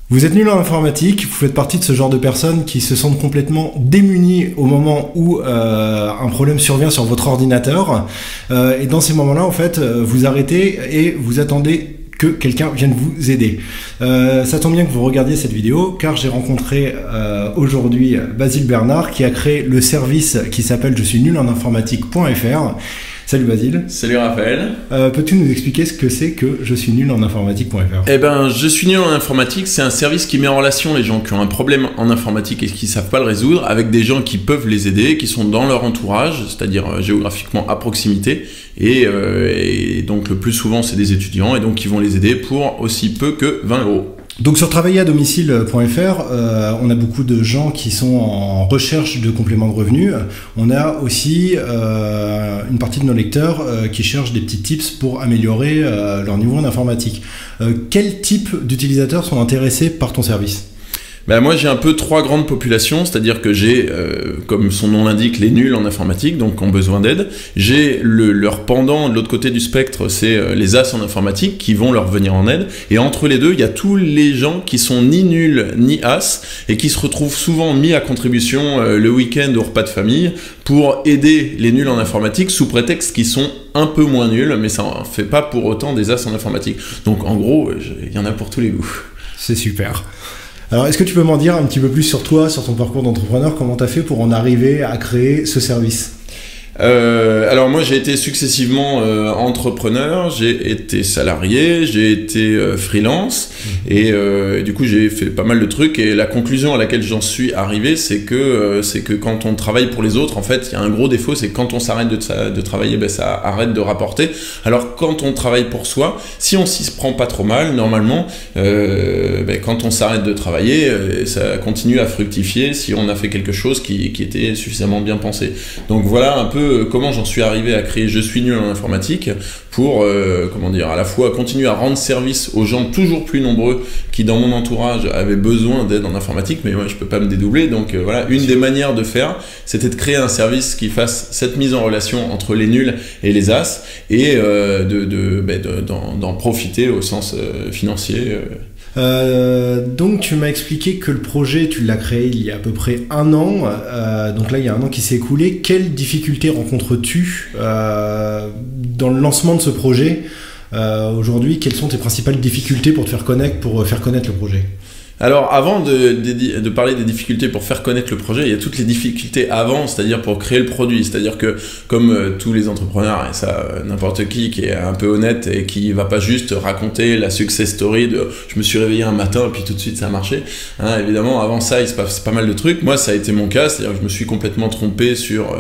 Vous êtes nul en informatique, vous faites partie de ce genre de personnes qui se sentent complètement démunies au moment où un problème survient sur votre ordinateur. Et dans ces moments-là, en fait, vous arrêtez et vous attendez que quelqu'un vienne vous aider. Ça tombe bien que vous regardiez cette vidéo, car j'ai rencontré aujourd'hui Basile Bernard, qui a créé le service qui s'appelle je suis nul en informatique.fr. Salut Basile. Salut Raphaël. Peux-tu nous expliquer ce que c'est que je suis nul en informatique.fr? Eh ben, je suis nul en informatique, c'est un service qui met en relation les gens qui ont un problème en informatique et qui ne savent pas le résoudre avec des gens qui peuvent les aider, qui sont dans leur entourage, c'est-à-dire géographiquement à proximité. Et donc le plus souvent c'est des étudiants et donc qui vont les aider pour aussi peu que 20 €. Donc sur travailleraddomicile.fr, on a beaucoup de gens qui sont en recherche de compléments de revenus. On a aussi une partie de nos lecteurs qui cherchent des petits tips pour améliorer leur niveau en informatique. Quel type d'utilisateurs sont intéressés par ton service ? Ben moi j'ai un peu trois grandes populations, c'est-à-dire que j'ai, comme son nom l'indique, les nuls en informatique, donc qui ont besoin d'aide. J'ai leur pendant de l'autre côté du spectre, c'est les as en informatique qui vont leur venir en aide. Et entre les deux, il y a tous les gens qui sont ni nuls ni as et qui se retrouvent souvent mis à contribution le week-end au repas de famille pour aider les nuls en informatique sous prétexte qu'ils sont un peu moins nuls, mais ça ne fait pas pour autant des as en informatique. Donc en gros, il y en a pour tous les goûts. C'est super. Alors, est-ce que tu peux m'en dire un petit peu plus sur toi, sur ton parcours d'entrepreneur, comment tu as fait pour en arriver à créer ce service ? Alors moi j'ai été successivement entrepreneur, j'ai été salarié, j'ai été freelance et du coup j'ai fait pas mal de trucs et la conclusion à laquelle j'en suis arrivé c'est que quand on travaille pour les autres en fait il y a un gros défaut, c'est que quand on s'arrête de travailler ben, ça arrête de rapporter. Alors quand on travaille pour soi, si on s'y prend pas trop mal normalement ben, quand on s'arrête de travailler ça continue à fructifier si on a fait quelque chose qui était suffisamment bien pensé. Donc voilà un peu comment j'en suis arrivé à créer Je suis nul en informatique pour comment dire, à la fois continuer à rendre service aux gens toujours plus nombreux qui dans mon entourage avaient besoin d'aide en informatique, mais moi je peux pas me dédoubler, donc voilà, une des manières de faire c'était de créer un service qui fasse cette mise en relation entre les nuls et les as et d'en profiter au sens financier. Donc tu m'as expliqué que le projet tu l'as créé il y a à peu près 1 an, donc là il y a 1 an qui s'est écoulé. Quelles difficultés rencontres-tu dans le lancement de ce projet aujourd'hui? Quelles sont tes principales difficultés pour faire connaître le projet? Alors avant de parler des difficultés pour faire connaître le projet, il y a toutes les difficultés avant, c'est-à-dire pour créer le produit, c'est-à-dire que comme tous les entrepreneurs, et ça n'importe qui est un peu honnête et qui va pas juste raconter la success story de je me suis réveillé un matin et puis tout de suite ça a marché, hein, évidemment avant ça il se passe pas mal de trucs. Moi ça a été mon cas, c'est-à-dire que je me suis complètement trompé sur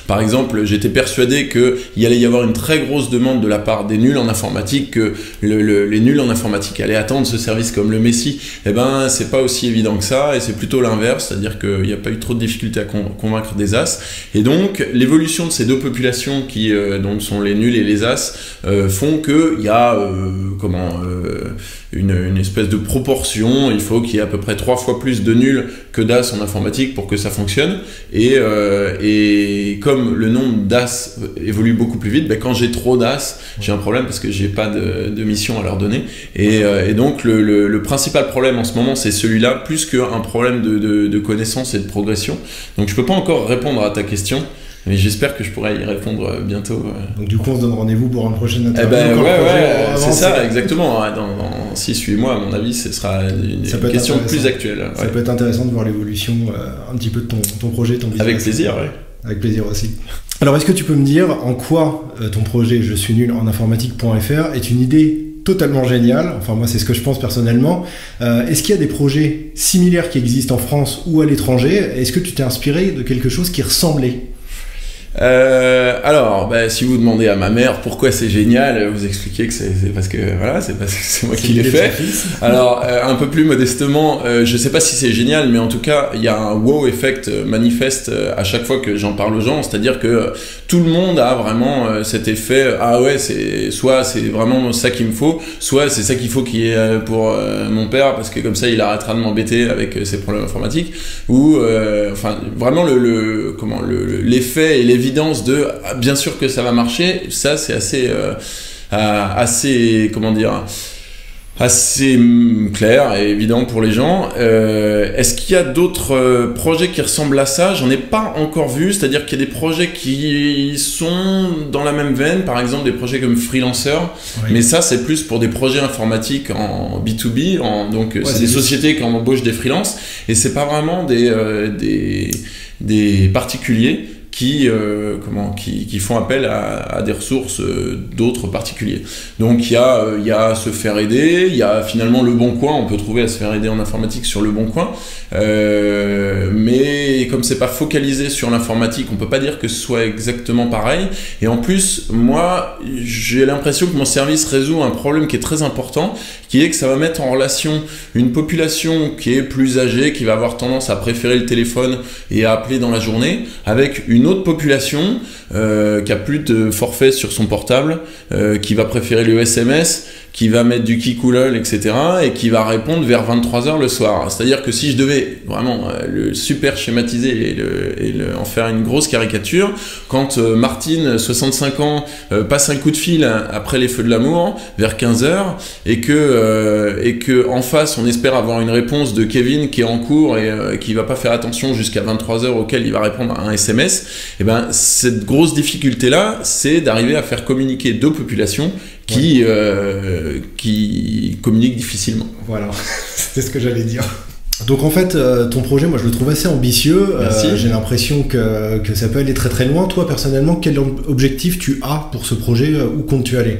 par exemple j'étais persuadé qu'il allait y avoir une très grosse demande de la part des nuls en informatique, que les nuls en informatique allaient attendre ce service comme le Messie. Eh ben, c'est pas aussi évident que ça, et c'est plutôt l'inverse, c'est-à-dire qu'il n'y a pas eu trop de difficultés à convaincre des as. Et donc, l'évolution de ces deux populations qui donc sont les nuls et les as font qu'il y a une espèce de proportion. Il faut qu'il y ait à peu près 3 fois plus de nuls que d'as en informatique pour que ça fonctionne. Et comme le nombre d'as évolue beaucoup plus vite, ben quand j'ai trop d'as, j'ai un problème parce que j'ai pas de mission à leur donner. Et donc, le principal problème en ce moment c'est celui-là plus qu'un problème de connaissance et de progression. Donc je peux pas encore répondre à ta question, mais j'espère que je pourrai y répondre bientôt. Donc du coup on se donne rendez-vous pour une prochaine interview. C'est ça exactement. Dans 6-8 mois à mon avis ce sera une question plus actuelle. Ça peut être intéressant de voir l'évolution un petit peu de ton projet, ton business. Avec plaisir, ouais. Avec plaisir aussi. Alors est-ce que tu peux me dire en quoi ton projet je suis nul en informatique.fr est une idée totalement génial, enfin moi c'est ce que je pense personnellement. Est-ce qu'il y a des projets similaires qui existent en France ou à l'étranger? Est-ce que tu t'es inspiré de quelque chose qui ressemblait? Alors, si vous demandez à ma mère pourquoi c'est génial, vous expliquez que c'est parce que voilà, c'est parce que c'est moi qui l'ai fait. Alors, un peu plus modestement, je sais pas si c'est génial, mais en tout cas, il y a un wow effect manifeste à chaque fois que j'en parle aux gens, c'est-à-dire que tout le monde a vraiment cet effet. Ah ouais, soit c'est vraiment ça qu'il me faut, soit c'est ça qu'il faut qu'il y ait pour mon père parce que comme ça il arrêtera de m'embêter avec ses problèmes informatiques, ou enfin vraiment l'effet et l'évidence de bien sûr que ça va marcher, ça c'est assez comment dire, assez clair et évident pour les gens. Est-ce qu'il y a d'autres projets qui ressemblent à ça? J'en ai pas encore vu, c'est-à-dire qu'il y a des projets qui sont dans la même veine, par exemple des projets comme Freelancer, oui. Mais ça c'est plus pour des projets informatiques en B2B, donc ouais, c'est des sociétés qui embauchent des freelances, et c'est pas vraiment des particuliers qui font appel à des ressources d'autres particuliers. Donc il y a se faire aider, il y a finalement Le Bon Coin, on peut trouver à se faire aider en informatique sur Le Bon Coin, mais comme c'est pas focalisé sur l'informatique, on peut pas dire que ce soit exactement pareil. Et en plus, moi, j'ai l'impression que mon service résout un problème qui est très important, qui est que ça va mettre en relation une population qui est plus âgée, qui va avoir tendance à préférer le téléphone et à appeler dans la journée, avec une autre population qui a plus de forfait sur son portable, qui va préférer le SMS, qui va mettre du kikoulol, etc. et qui va répondre vers 23h le soir. C'est-à-dire que si je devais vraiment le super schématiser et en faire une grosse caricature, quand Martine, 65 ans, passe un coup de fil après les feux de l'amour, vers 15h, et que en face, on espère avoir une réponse de Kevin qui est en cours et qui va pas faire attention jusqu'à 23h auquel il va répondre à un SMS, et ben, cette grosse difficulté-là, c'est d'arriver à faire communiquer deux populations qui communiquent difficilement. Voilà, c'était ce que j'allais dire. Donc en fait, ton projet, moi je le trouve assez ambitieux. J'ai l'impression que ça peut aller très très loin. Toi personnellement, quel objectif tu as pour ce projet? Où comptes-tu aller?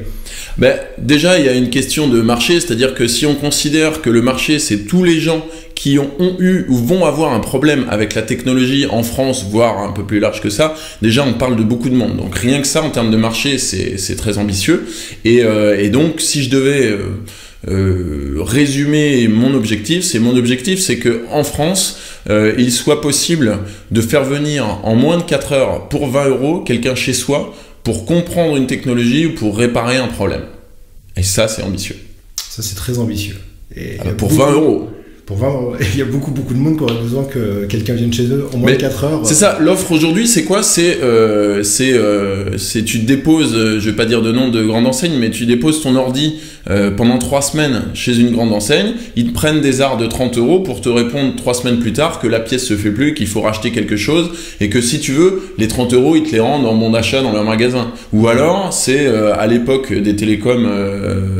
Ben, déjà, il y a une question de marché, c'est-à-dire que si on considère que le marché, c'est tous les gens qui ont eu ou vont avoir un problème avec la technologie en France, voire un peu plus large que ça, déjà on parle de beaucoup de monde. Donc rien que ça, en termes de marché, c'est très ambitieux. Et donc, si je devais résumer mon objectif, c'est que en France, il soit possible de faire venir en moins de 4 heures pour 20 € quelqu'un chez soi pour comprendre une technologie ou pour réparer un problème. Et ça, c'est ambitieux. Ça, c'est très ambitieux. Et pour 20 €. Pour 20 €, il y a beaucoup de monde qui aurait besoin que quelqu'un vienne chez eux en moins de 4 heures. C'est ça, l'offre aujourd'hui, c'est quoi? C'est tu déposes, je vais pas dire de nom de grande enseigne, mais tu déposes ton ordi pendant 3 semaines chez une grande enseigne, ils te prennent des arts de 30 € pour te répondre 3 semaines plus tard que la pièce se fait plus, qu'il faut racheter quelque chose, et que si tu veux, les 30 €, ils te les rendent en bon d'achat dans leur magasin. Ou alors, c'est à l'époque des télécoms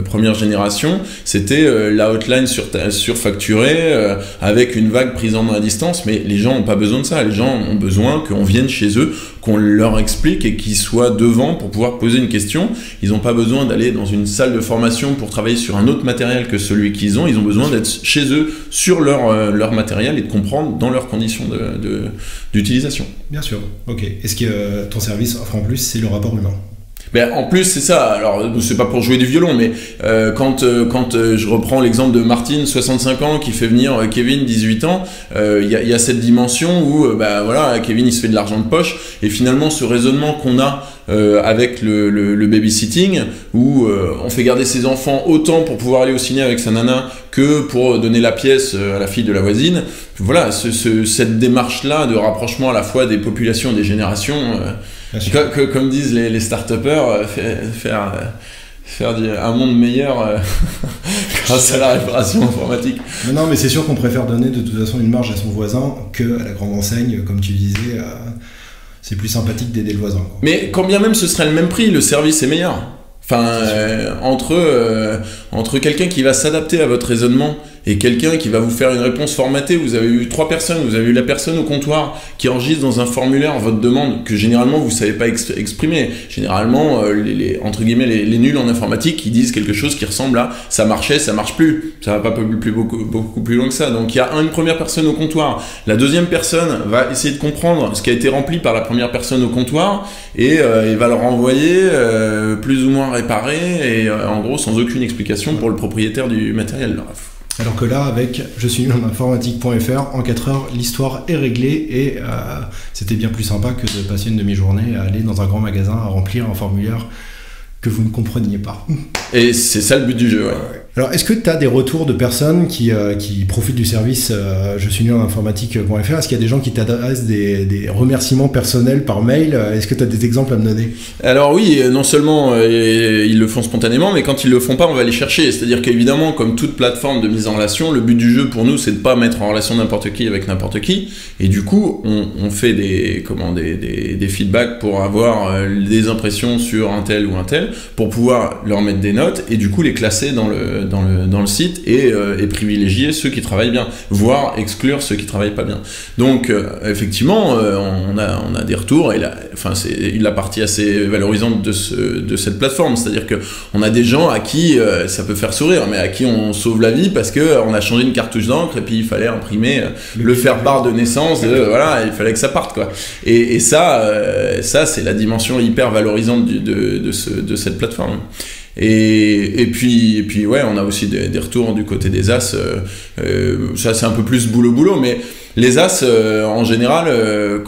première génération, c'était la hotline surfacturée, avec une vague prise en main à distance, mais les gens n'ont pas besoin de ça. Les gens ont besoin qu'on vienne chez eux, qu'on leur explique et qu'ils soient devant pour pouvoir poser une question. Ils n'ont pas besoin d'aller dans une salle de formation pour travailler sur un autre matériel que celui qu'ils ont. Ils ont besoin d'être chez eux sur leur matériel et de comprendre dans leurs conditions d'utilisation. Bien sûr, ok. Est-ce que ton service offre en plus, c'est le rapport humain? Ben, en plus, c'est ça. Alors, c'est pas pour jouer du violon, mais quand je reprends l'exemple de Martine, 65 ans, qui fait venir Kevin, 18 ans, il y a cette dimension où, voilà, Kevin, il se fait de l'argent de poche, et finalement, ce raisonnement qu'on a avec le babysitting, où on fait garder ses enfants autant pour pouvoir aller au ciné avec sa nana que pour donner la pièce à la fille de la voisine. Voilà, cette démarche-là de rapprochement à la fois des populations, des générations, comme disent les start-upers, faire un monde meilleur grâce à la réparation informatique. Non, mais c'est sûr qu'on préfère donner de toute façon une marge à son voisin que à la grande enseigne, comme tu disais. C'est plus sympathique d'aider le voisin, quoi. Mais quand bien même ce serait le même prix, le service est meilleur. Enfin, entre quelqu'un qui va s'adapter à votre raisonnement et quelqu'un qui va vous faire une réponse formatée, vous avez eu 3 personnes, vous avez eu la personne au comptoir qui enregistre dans un formulaire votre demande que généralement vous ne savez pas exprimer. Généralement, entre guillemets, les nuls en informatique, ils disent quelque chose qui ressemble à « ça marchait, ça marche plus ». Ça va pas beaucoup plus loin que ça. Donc il y a une première personne au comptoir. La deuxième personne va essayer de comprendre ce qui a été rempli par la première personne au comptoir et il va le renvoyer plus ou moins réparé et en gros sans aucune explication pour le propriétaire du matériel. Alors que là, avec je suis nul en informatique.fr, en 4 heures, l'histoire est réglée et c'était bien plus sympa que de passer une demi-journée à aller dans un grand magasin à remplir un formulaire que vous ne compreniez pas. Et c'est ça le but du jeu, ouais. Alors, est-ce que tu as des retours de personnes qui profitent du service je suis nul en informatique.fr? Est-ce qu'il y a des gens qui t'adressent des remerciements personnels par mail? Est-ce que tu as des exemples à me donner? Alors oui, non seulement ils le font spontanément, mais quand ils le font pas, on va les chercher. C'est-à-dire qu'évidemment, comme toute plateforme de mise en relation, le but du jeu pour nous, c'est de pas mettre en relation n'importe qui avec n'importe qui. Et du coup, on fait des feedbacks pour avoir des impressions sur un tel ou un tel, pour pouvoir leur mettre des notes et du coup les classer dans le site et privilégier ceux qui travaillent bien, voire exclure ceux qui travaillent pas bien. Donc effectivement, on a des retours et c'est la partie assez valorisante de cette plateforme, c'est-à-dire que on a des gens à qui ça peut faire sourire, mais à qui on sauve la vie parce que on a changé une cartouche d'encre et puis il fallait imprimer le faire-part de naissance, voilà, il fallait que ça parte quoi. Et ça c'est la dimension hyper valorisante de cette plateforme. Et puis ouais, on a aussi des retours du côté des as, ça c'est un peu plus boulot, mais les as en général, le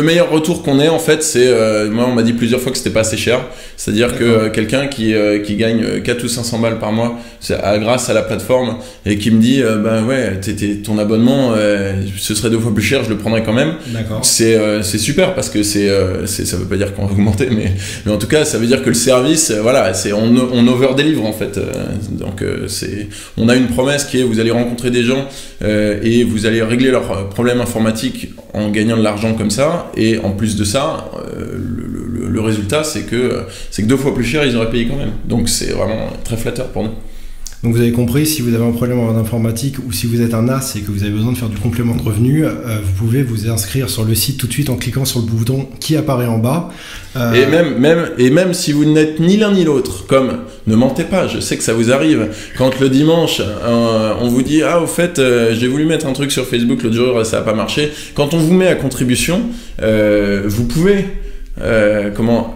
meilleur retour qu'on ait en fait, c'est moi on m'a dit plusieurs fois que c'était pas assez cher, c'est-à-dire que quelqu'un qui gagne 4 ou 500 balles par mois grâce à la plateforme et qui me dit bah ouais ton abonnement ce serait 2 fois plus cher, je le prendrais quand même. D'accord. C'est super parce que ça veut pas dire qu'on va augmenter, mais en tout cas ça veut dire que le service voilà, on over deliver en fait, donc on a une promesse qui est vous allez rencontrer des gens et vous allez régler leurs problèmes informatiques en gagnant de l'argent comme ça, et en plus de ça le résultat c'est que 2 fois plus cher ils auraient payé quand même, donc c'est vraiment très flatteur pour nous. Donc vous avez compris, si vous avez un problème en informatique ou si vous êtes un as et que vous avez besoin de faire du complément de revenu, vous pouvez vous inscrire sur le site tout de suite en cliquant sur le bouton qui apparaît en bas. Et même si vous n'êtes ni l'un ni l'autre, comme ne mentez pas, je sais que ça vous arrive, quand le dimanche on vous dit au fait j'ai voulu mettre un truc sur Facebook l'autre jour, ça n'a pas marché, quand on vous met à contribution, vous pouvez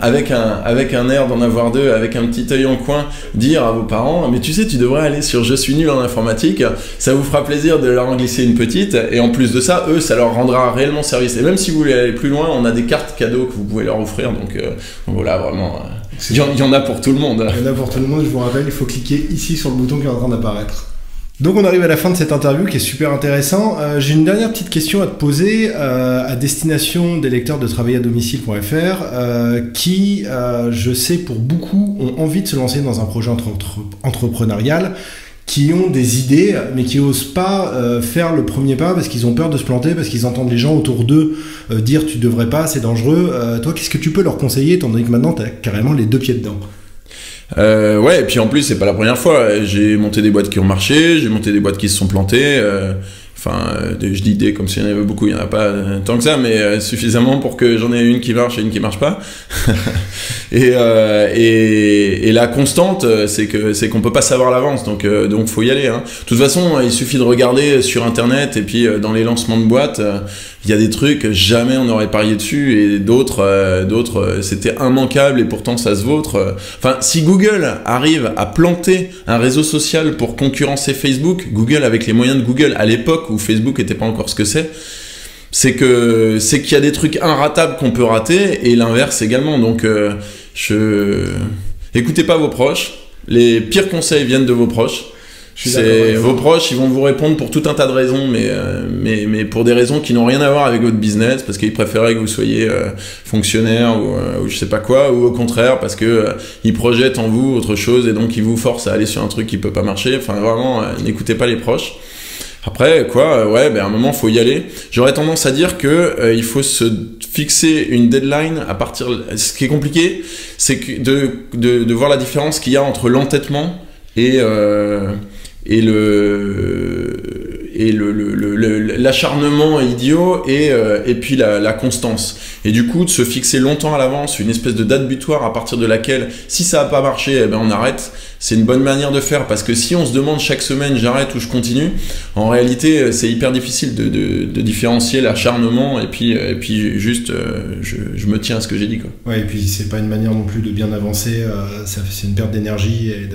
avec un air d'en avoir deux, avec un petit œil en coin, dire à vos parents mais tu sais tu devrais aller sur je suis nul en informatique, ça vous fera plaisir de leur en glisser une petite, et en plus de ça ça leur rendra réellement service, et même si vous voulez aller plus loin, on a des cartes cadeaux que vous pouvez leur offrir, donc voilà, vraiment il y en a pour tout le monde. Il y en a pour tout le monde, je vous rappelle, il faut cliquer ici sur le bouton qui est en train d'apparaître. Donc on arrive à la fin de cette interview qui est super intéressant. J'ai une dernière petite question à te poser à destination des lecteurs de travailler-à-domicile.fr qui, je sais pour beaucoup, ont envie de se lancer dans un projet entrepreneurial, qui ont des idées mais qui n'osent pas faire le premier pas parce qu'ils ont peur de se planter, parce qu'ils entendent les gens autour d'eux dire tu devrais pas, c'est dangereux. Toi, qu'est-ce que tu peux leur conseiller étant donné que maintenant tu as carrément les 2 pieds dedans? Ouais, et puis en plus c'est pas la première fois, j'ai monté des boîtes qui ont marché, j'ai monté des boîtes qui se sont plantées, je dis des comme s'il y en avait beaucoup, il y en a pas tant que ça, mais suffisamment pour que j'en ai une qui marche et une qui marche pas. et la constante, c'est qu'on peut pas savoir l'avance, donc faut y aller, hein. De toute façon, il suffit de regarder sur internet, et puis dans les lancements de boîtes, il y a des trucs jamais on n'aurait parié dessus, et d'autres c'était immanquable et pourtant ça se vautre. Enfin, si Google arrive à planter un réseau social pour concurrencer Facebook, Google avec les moyens de Google à l'époque où Facebook n'était pas encore ce que c'est qu'il y a des trucs inratables qu'on peut rater, et l'inverse également. Donc écoutez pas vos proches, les pires conseils viennent de vos proches. Vos proches, ils vont vous répondre pour tout un tas de raisons, mais pour des raisons qui n'ont rien à voir avec votre business, parce qu'ils préféraient que vous soyez fonctionnaire ou je sais pas quoi, ou au contraire parce que ils projettent en vous autre chose et donc ils vous forcent à aller sur un truc qui peut pas marcher. Enfin vraiment, n'écoutez pas les proches. Après à un moment faut y aller. J'aurais tendance à dire que il faut se fixer une deadline à partir. Ce qui est compliqué, c'est de voir la différence qu'il y a entre l'entêtement et l'acharnement idiot et puis la constance, et du coup de se fixer longtemps à l'avance une espèce de date butoir à partir de laquelle si ça n'a pas marché on arrête. C'est une bonne manière de faire, parce que si on se demande chaque semaine j'arrête ou je continue, en réalité c'est hyper difficile de différencier l'acharnement et puis juste je me tiens à ce que j'ai dit, quoi. Ouais, et puis c'est pas une manière non plus de bien avancer, c'est une perte d'énergie et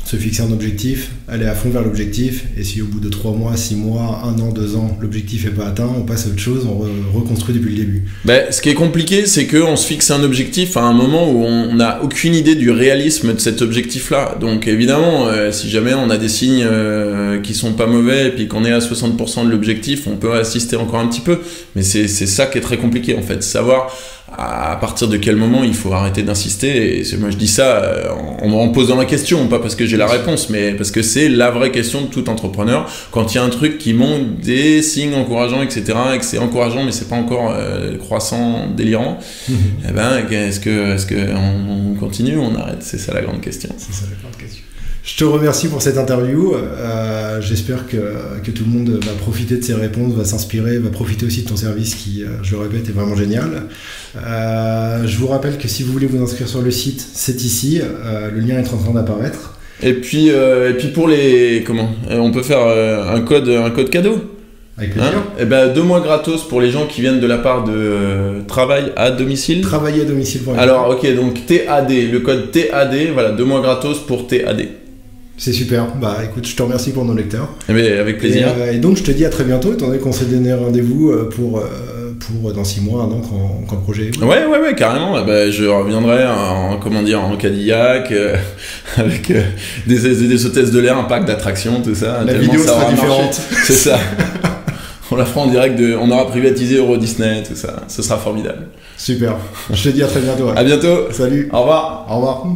se fixer un objectif, aller à fond vers l'objectif, et si au bout de 3 mois, 6 mois, 1 an, 2 ans, l'objectif n'est pas atteint, on passe à autre chose, on reconstruit depuis le début. Ce qui est compliqué, c'est qu'on se fixe un objectif à un moment où on n'a aucune idée du réalisme de cet objectif-là. Donc évidemment, si jamais on a des signes qui sont pas mauvais, et puis qu'on est à 60% de l'objectif, on peut assister encore un petit peu. Mais c'est ça qui est très compliqué en fait, savoir à partir de quel moment il faut arrêter d'insister. Et moi je dis ça en posant la question, pas parce que j'ai la réponse, mais parce que c'est la vraie question de tout entrepreneur. Quand il y a un truc qui montre des signes encourageants, etc., et que c'est encourageant mais c'est pas encore croissant, délirant, eh ben est-ce que on continue ou on arrête? C'est ça la grande question. C'est ça la grande question. Je te remercie pour cette interview. J'espère que tout le monde va profiter de ces réponses, va s'inspirer, va profiter aussi de ton service qui, je le répète, est vraiment génial. Je vous rappelle que si vous voulez vous inscrire sur le site, c'est ici. Le lien est en train d'apparaître. Et puis pour les... on peut faire un code cadeau. Avec plaisir. 2 mois gratos pour les gens qui viennent de la part de Travail à domicile. Travailler à domicile. Alors, ok, donc TAD, le code TAD, voilà, 2 mois gratos pour TAD. C'est super. Écoute, je te remercie pour nos lecteurs. Avec plaisir. Et donc, je te dis à très bientôt, étant donné qu'on s'est donné rendez-vous pour dans 6 mois, 1 an, quand le projet est... Ouais, carrément. Je reviendrai en Cadillac, avec des hôtesses de l'air, un pack d'attractions, tout ça. La vidéo sera différente. C'est ça. On la fera en direct, on aura privatisé Euro Disney, tout ça. Ce sera formidable. Super. Je te dis à très bientôt. À bientôt. Salut. Au revoir. Au revoir.